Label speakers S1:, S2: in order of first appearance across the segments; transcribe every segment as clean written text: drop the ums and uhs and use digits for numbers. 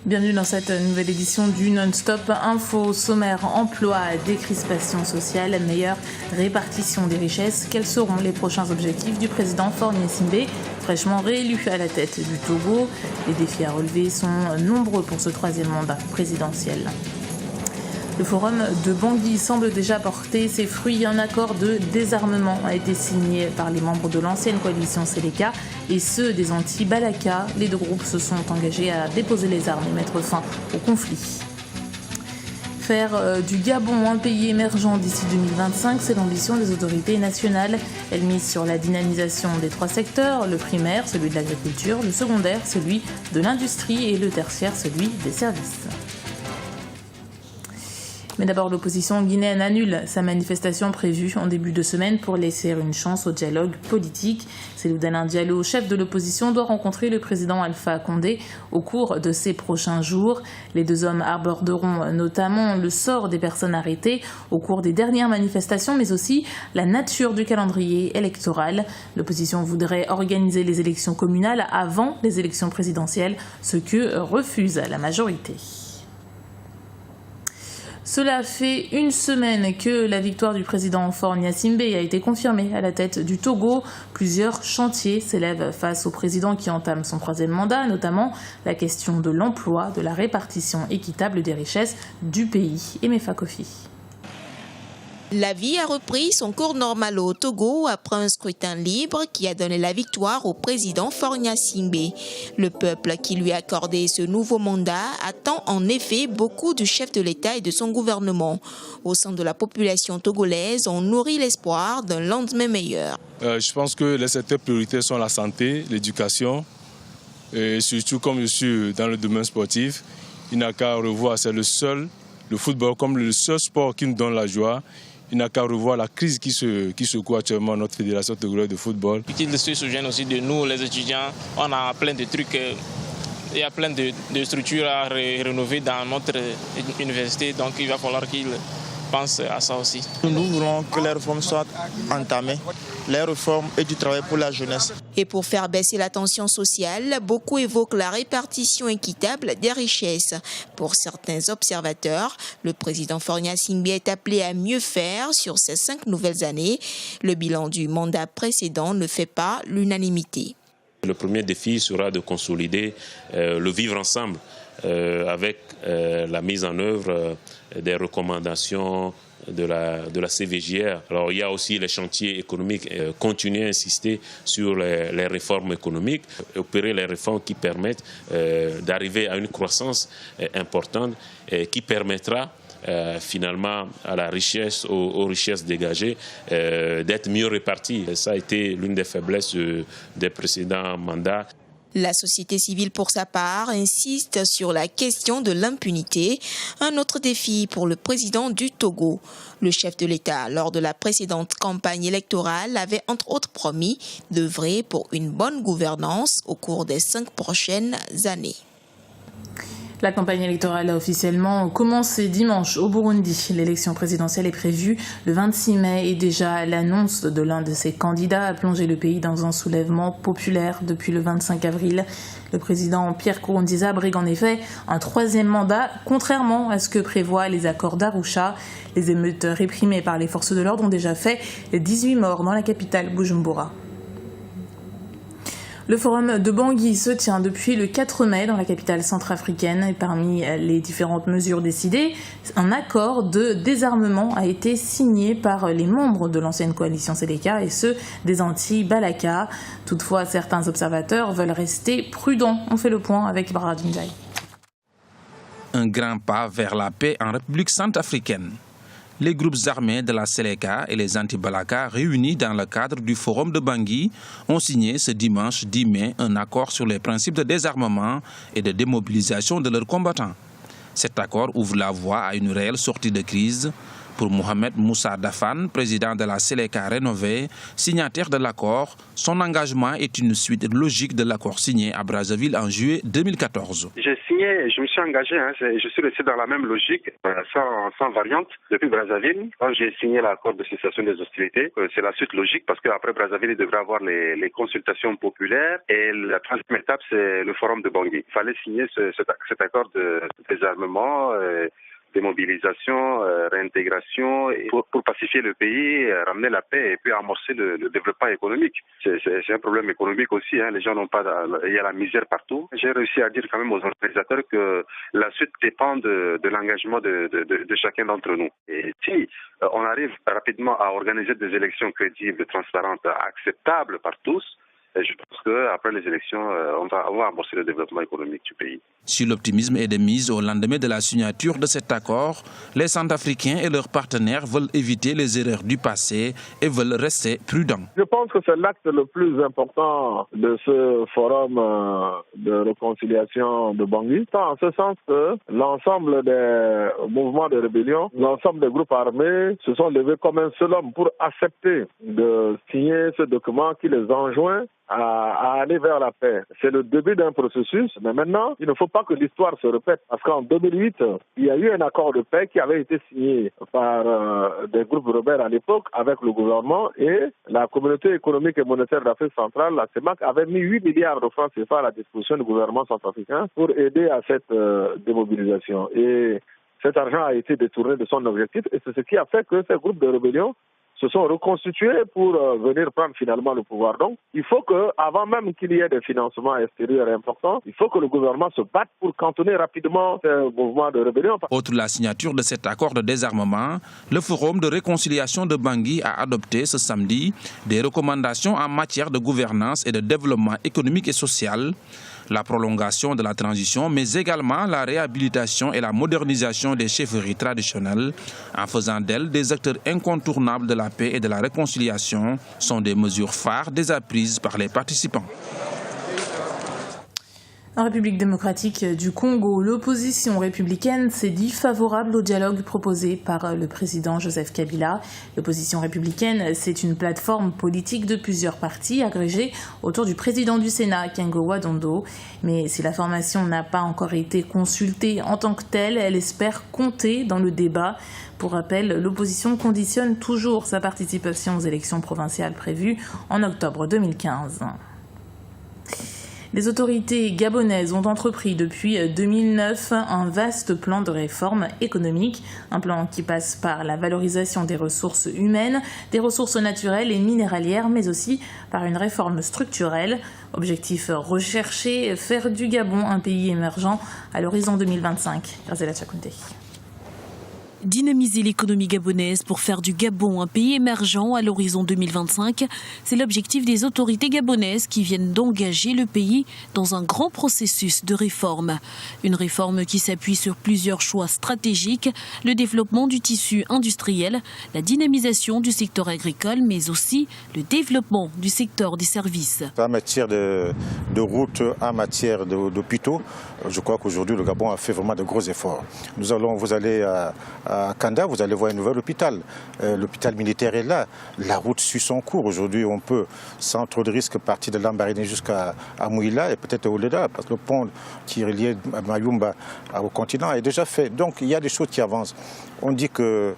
S1: Bienvenue dans cette nouvelle édition du Non-Stop Info. Sommaire, emploi, décrispation sociale, meilleure répartition des richesses. Quels seront les prochains objectifs du président Faure Gnassingbé, fraîchement réélu à la tête du Togo? Les défis à relever sont nombreux pour ce troisième mandat présidentiel. Le forum de Bangui semble déjà porter ses fruits. Un accord de désarmement a été signé par les membres de l'ancienne coalition Seleka et ceux des anti-Balaka. Les deux groupes se sont engagés à déposer les armes et mettre fin au conflit. Faire du Gabon un pays émergent d'ici 2025, c'est l'ambition des autorités nationales. Elles misent sur la dynamisation des trois secteurs, le primaire, celui de l'agriculture, le secondaire, celui de l'industrie et le tertiaire, celui des services. Mais d'abord, l'opposition guinéenne annule sa manifestation prévue en début de semaine pour laisser une chance au dialogue politique. Cellou Dalein Diallo, chef de l'opposition, doit rencontrer le président Alpha Condé au cours de ces prochains jours. Les deux hommes aborderont notamment le sort des personnes arrêtées au cours des dernières manifestations, mais aussi la nature du calendrier électoral. L'opposition voudrait organiser les élections communales avant les élections présidentielles, ce que refuse la majorité. Cela fait une semaine que la victoire du président Faure Gnassingbé a été confirmée à la tête du Togo. Plusieurs chantiers s'élèvent face au président qui entame son troisième mandat, notamment la question de l'emploi, de la répartition équitable des richesses du pays. Aimé Fakofi.
S2: La vie a repris son cours normal au Togo après un scrutin libre qui a donné la victoire au président Faure Gnassingbé. Le peuple qui lui a accordé ce nouveau mandat attend en effet beaucoup du chef de l'État et de son gouvernement. Au sein de la population togolaise, on nourrit l'espoir d'un lendemain meilleur.
S3: Je pense que les secteurs prioritaires sont la santé, l'éducation, et surtout comme je suis dans le domaine sportif, il n'a qu'à revoir, c'est le football comme le seul sport qui nous donne la joie. Il n'a qu'à revoir la crise qui secoue actuellement notre fédération togolaise de football.
S4: Qu'ils se souviennent aussi de nous, les étudiants. On a plein de trucs, il y a plein de structures à rénover dans notre université, donc il va falloir qu'ils pensent à ça aussi.
S5: Nous voulons que les réformes soient entamées, les réformes et du travail pour la jeunesse.
S2: Et pour faire baisser la tension sociale, beaucoup évoquent la répartition équitable des richesses. Pour certains observateurs, le président Faure Gnassingbé est appelé à mieux faire sur ces 5 nouvelles années. Le bilan du mandat précédent ne fait pas l'unanimité.
S6: Le premier défi sera de consolider le vivre ensemble avec la mise en œuvre des recommandations de la CVJR. Alors il y a aussi les chantiers économiques, continuer à insister sur les réformes économiques, opérer les réformes qui permettent d'arriver à une croissance importante qui permettra finalement à la richesse, aux richesses dégagées, d'être mieux réparties. Ça a été l'une des faiblesses des précédents mandats.
S2: La société civile, pour sa part, insiste sur la question de l'impunité, un autre défi pour le président du Togo. Le chef de l'État, lors de la précédente campagne électorale, avait entre autres promis d'œuvrer pour une bonne gouvernance au cours des 5 prochaines années.
S1: La campagne électorale a officiellement commencé dimanche au Burundi. L'élection présidentielle est prévue le 26 mai et déjà l'annonce de l'un de ses candidats a plongé le pays dans un soulèvement populaire depuis le 25 avril. Le président Pierre Nkurunziza brigue en effet un troisième mandat, contrairement à ce que prévoient les accords d'Arusha. Les émeutes réprimées par les forces de l'ordre ont déjà fait 18 morts dans la capitale Bujumbura. Le forum de Bangui se tient depuis le 4 mai dans la capitale centrafricaine et parmi les différentes mesures décidées, un accord de désarmement a été signé par les membres de l'ancienne coalition Seleka et ceux des anti-Balaka. Toutefois, certains observateurs veulent rester prudents. On fait le point avec Ibrahim Ndiaye.
S7: Un grand pas vers la paix en République centrafricaine. Les groupes armés de la Seleka et les anti-Balaka réunis dans le cadre du forum de Bangui ont signé ce dimanche 10 mai un accord sur les principes de désarmement et de démobilisation de leurs combattants. Cet accord ouvre la voie à une réelle sortie de crise Pour Mohamed Moussa Dafan, président de la Seleka rénovée, signataire de l'accord, son engagement est une suite logique de l'accord signé à Brazzaville en juillet 2014.
S8: J'ai signé, je me suis engagé, je suis resté dans la même logique, sans variante, depuis Brazzaville. Quand j'ai signé l'accord de cessation des hostilités, c'est la suite logique parce qu'après Brazzaville, il devrait avoir les consultations populaires et la troisième étape, c'est le forum de Bangui. Il fallait signer cet accord de désarmement, démobilisation, réintégration, pour pacifier le pays, ramener la paix et puis amorcer le développement économique. C'est un problème économique aussi, les gens n'ont pas, il y a la misère partout. J'ai réussi à dire quand même aux organisateurs que la suite dépend de l'engagement de chacun d'entre nous. Et si on arrive rapidement à organiser des élections crédibles, transparentes, acceptables par tous, je pense qu'après les élections, on va amorcer le développement économique du pays.
S7: Si l'optimisme est de mise au lendemain de la signature de cet accord, les Centrafricains et leurs partenaires veulent éviter les erreurs du passé et veulent rester prudents.
S9: Je pense que c'est l'acte le plus important de ce forum de réconciliation de Bangui, en ce sens que l'ensemble des mouvements de rébellion, l'ensemble des groupes armés se sont levés comme un seul homme pour accepter de signer ce document qui les enjoint à aller vers la paix. C'est le début d'un processus, mais maintenant, il ne faut pas que l'histoire se répète. Parce qu'en 2008, il y a eu un accord de paix qui avait été signé par des groupes rebelles à l'époque avec le gouvernement et la communauté économique et monétaire d'Afrique centrale, la CEMAC, avait mis 8 milliards de francs CFA à la disposition du gouvernement centrafricain pour aider à cette démobilisation. Et cet argent a été détourné de son objectif et c'est ce qui a fait que ces groupes de rébellion se sont reconstitués pour venir prendre finalement le pouvoir. Donc, il faut que, avant même qu'il y ait des financements extérieurs importants, il faut que le gouvernement se batte pour cantonner rapidement ces mouvements de rébellion.
S7: Outre la signature de cet accord de désarmement, le Forum de réconciliation de Bangui a adopté ce samedi des recommandations en matière de gouvernance et de développement économique et social, la prolongation de la transition, mais également la réhabilitation et la modernisation des chefferies traditionnelles, en faisant d'elles des acteurs incontournables de la paix et de la réconciliation, sont des mesures phares déjà prises par les participants.
S1: En République démocratique du Congo, l'opposition républicaine s'est dit favorable au dialogue proposé par le président Joseph Kabila. L'opposition républicaine, c'est une plateforme politique de plusieurs partis agrégés autour du président du Sénat, Kengo Wadondo. Mais si la formation n'a pas encore été consultée en tant que telle, elle espère compter dans le débat. Pour rappel, l'opposition conditionne toujours sa participation aux élections provinciales prévues en octobre 2015. Les autorités gabonaises ont entrepris depuis 2009 un vaste plan de réforme économique, un plan qui passe par la valorisation des ressources humaines, des ressources naturelles et minéralières, mais aussi par une réforme structurelle. Objectif recherché, faire du Gabon un pays émergent à l'horizon 2025. Grazela Tchakounte.
S10: Dynamiser l'économie gabonaise pour faire du Gabon un pays émergent à l'horizon 2025, c'est l'objectif des autorités gabonaises qui viennent d'engager le pays dans un grand processus de réforme. Une réforme qui s'appuie sur plusieurs choix stratégiques, le développement du tissu industriel, la dynamisation du secteur agricole, mais aussi le développement du secteur des services.
S11: En matière de routes, en matière d'hôpitaux, je crois qu'aujourd'hui le Gabon a fait vraiment de gros efforts. Vous allez à Kanda, vous allez voir un nouvel hôpital. L'hôpital militaire est là. La route suit son cours. Aujourd'hui, on peut, sans trop de risques, partir de Lambaréné jusqu'à Mouila et peut-être au-delà, parce que le pont qui relie Mayumba au continent est déjà fait. Donc, il y a des choses qui avancent. On dit que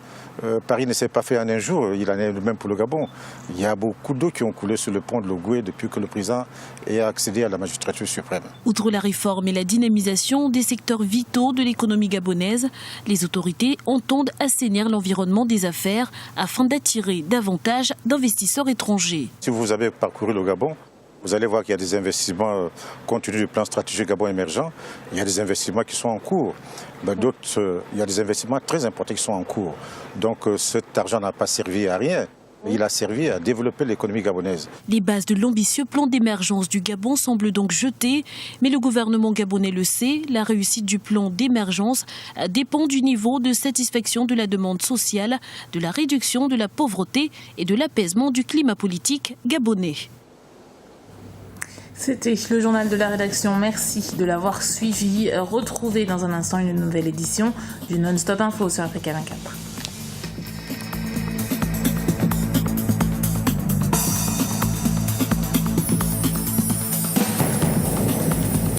S11: Paris ne s'est pas fait en un jour, il en est le même pour le Gabon. Il y a beaucoup d'eau qui ont coulé sur le pont de l'Ogoué depuis que le président ait accédé à la magistrature suprême.
S10: Outre la réforme et la dynamisation des secteurs vitaux de l'économie gabonaise, les autorités entendent assainir l'environnement des affaires afin d'attirer davantage d'investisseurs étrangers.
S11: Si vous avez parcouru le Gabon, vous allez voir qu'il y a des investissements compte tenu du plan stratégique Gabon émergent. Il y a des investissements qui sont en cours. D'autres, il y a des investissements très importants qui sont en cours. Donc cet argent n'a pas servi à rien. Il a servi à développer l'économie gabonaise.
S10: Les bases de l'ambitieux plan d'émergence du Gabon semblent donc jetées, mais le gouvernement gabonais le sait, la réussite du plan d'émergence dépend du niveau de satisfaction de la demande sociale, de la réduction de la pauvreté et de l'apaisement du climat politique gabonais.
S1: C'était le journal de la rédaction. Merci de l'avoir suivi. Retrouvez dans un instant une nouvelle édition du Non-Stop Info sur Africa 24.